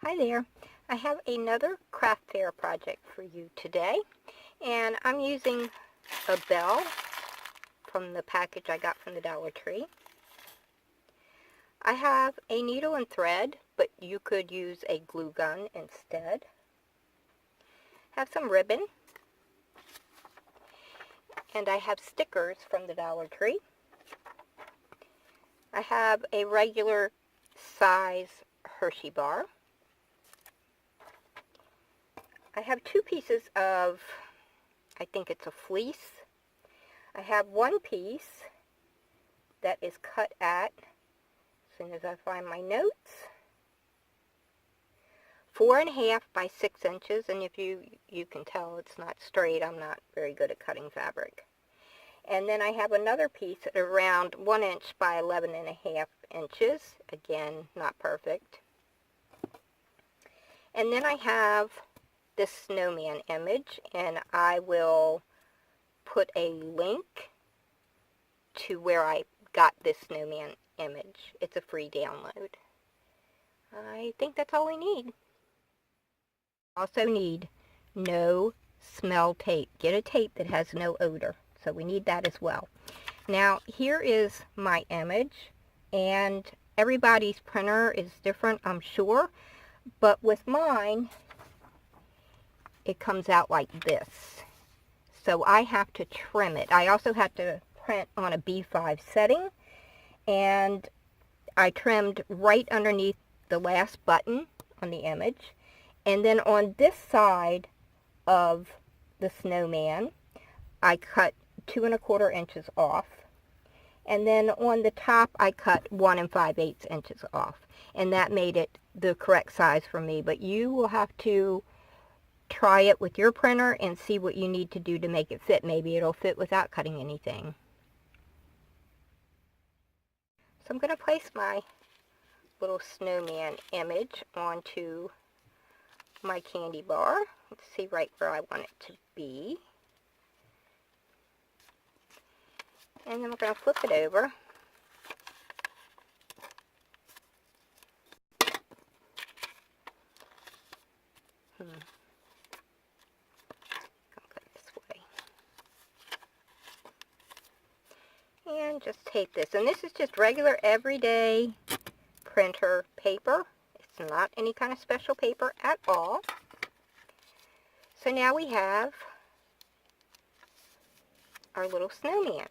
Hi there. I have another craft fair project for you today, and I'm using a bell from the package I got from the Dollar Tree. I have a needle and thread, but you could use a glue gun instead. Have some ribbon, and I have stickers from the Dollar Tree. I have a regular size Hershey bar. I have two pieces of, I think it's a fleece. I have one piece that is cut at, as soon as I find my notes, 4.5 by 6 inches, and if you can tell it's not straight. I'm not very good at cutting fabric. And then I have another piece at around 1 inch by 11.5 inches. Again, not perfect. And then I have this snowman image, and I will put a link to where I got this snowman image. It's a free download. I think that's all we need. Also need no smell tape. Get a tape that has no odor. So we need that as well. Now here is my image, and everybody's printer is different, I'm sure, but with mine it comes out like this. So I have to trim it. I also have to print on a B5 setting, and I trimmed right underneath the last button on the image. And then on this side of the snowman, I cut 2 1/4 inches off. And then on the top, I cut 1 5/8 inches off. And that made it the correct size for me. But you will have to try it with your printer and see what you need to do to make it fit. Maybe it'll fit without cutting anything. So I'm going to place my little snowman image onto my candy bar. Let's see right where I want it to be. And then we're going to flip it over. And just tape this. And this is just regular everyday printer paper. It's not any kind of special paper at all. So now we have our little snowman.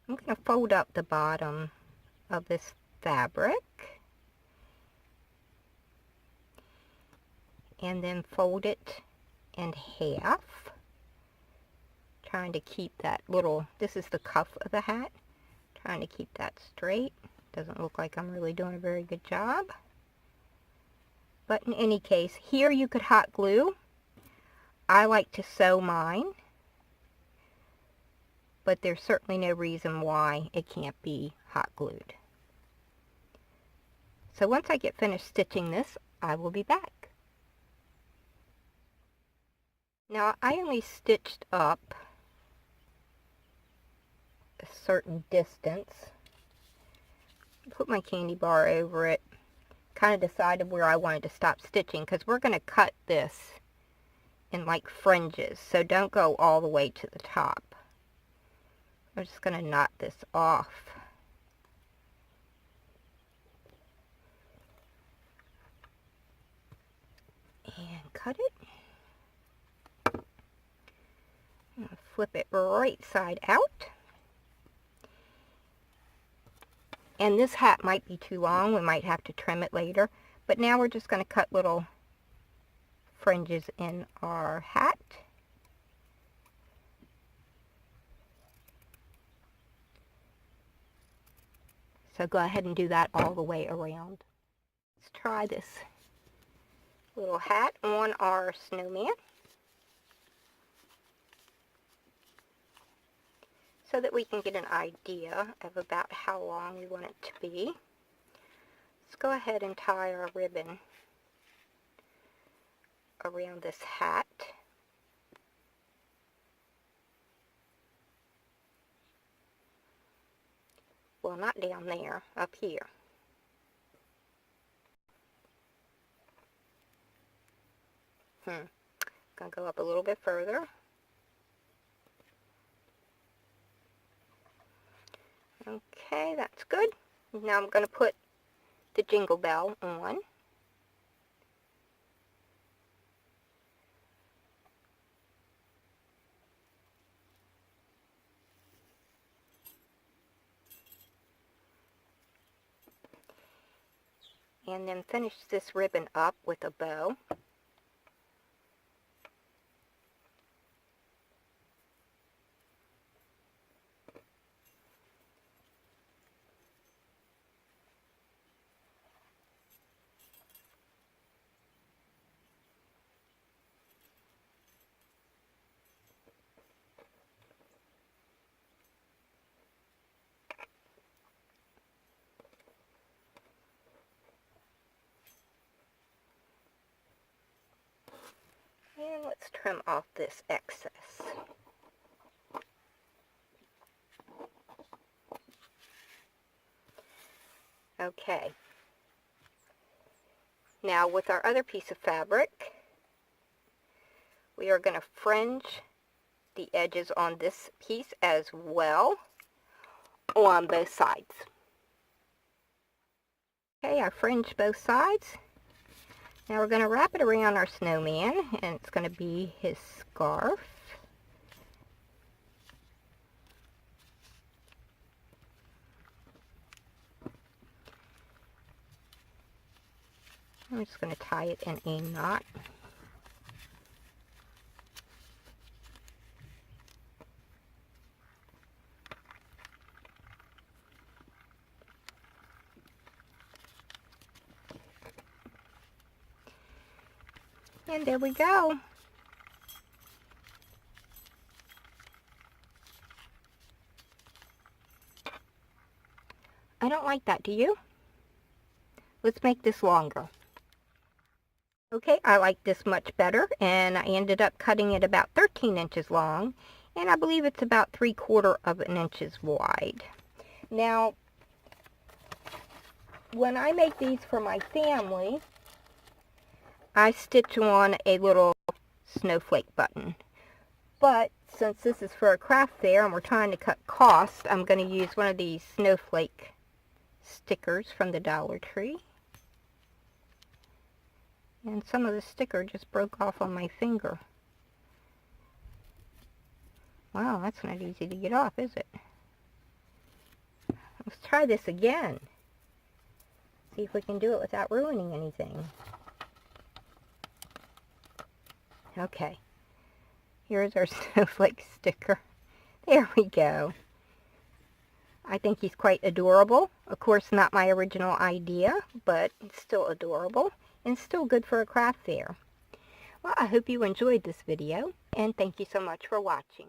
I'm going to fold up the bottom of this fabric and then fold it in half, trying to keep that little, this is the cuff of the hat, trying to keep that straight. Doesn't look like I'm really doing a very good job. But in any case, here you could hot glue. I like to sew mine, but there's certainly no reason why it can't be hot glued. So once I get finished stitching this, I will be back. Now I only stitched up a certain distance. Put my candy bar over it. Kind of decided where I wanted to stop stitching, because we're going to cut this in like fringes, so don't go all the way to the top. I'm just going to knot this off. And cut it. I'm going to flip it right side out. And this hat might be too long. We might have to trim it later. But now we're just going to cut little fringes in our hat. So go ahead and do that all the way around. Let's try this little hat on our snowman, so that we can get an idea of about how long we want it to be. Let's go ahead and tie our ribbon around this hat. Well, not down there, up here. Gonna go up a little bit further. Okay, that's good. Now I'm gonna put the jingle bell on. And then finish this ribbon up with a bow. And let's trim off this excess. Okay. Now with our other piece of fabric, we are going to fringe the edges on this piece as well on both sides. Okay, I fringed both sides. Now we're going to wrap it around our snowman, and it's going to be his scarf. I'm just going to tie it in a knot. And there we go. I don't like that, do you? Let's make this longer. Okay, I like this much better, and I ended up cutting it about 13 inches long, and I believe it's about 3/4 of an inch wide. Now, when I make these for my family, I stitch on a little snowflake button. But since this is for a craft fair and we're trying to cut costs, I'm going to use one of these snowflake stickers from the Dollar Tree. And some of the sticker just broke off on my finger. Wow, that's not easy to get off, is it? Let's try this again. See if we can do it without ruining anything. Okay. Here's our snowflake sticker. There we go. I think he's quite adorable. Of course, not my original idea, but it's still adorable. And still good for a craft fair. Well, I hope you enjoyed this video, and thank you so much for watching.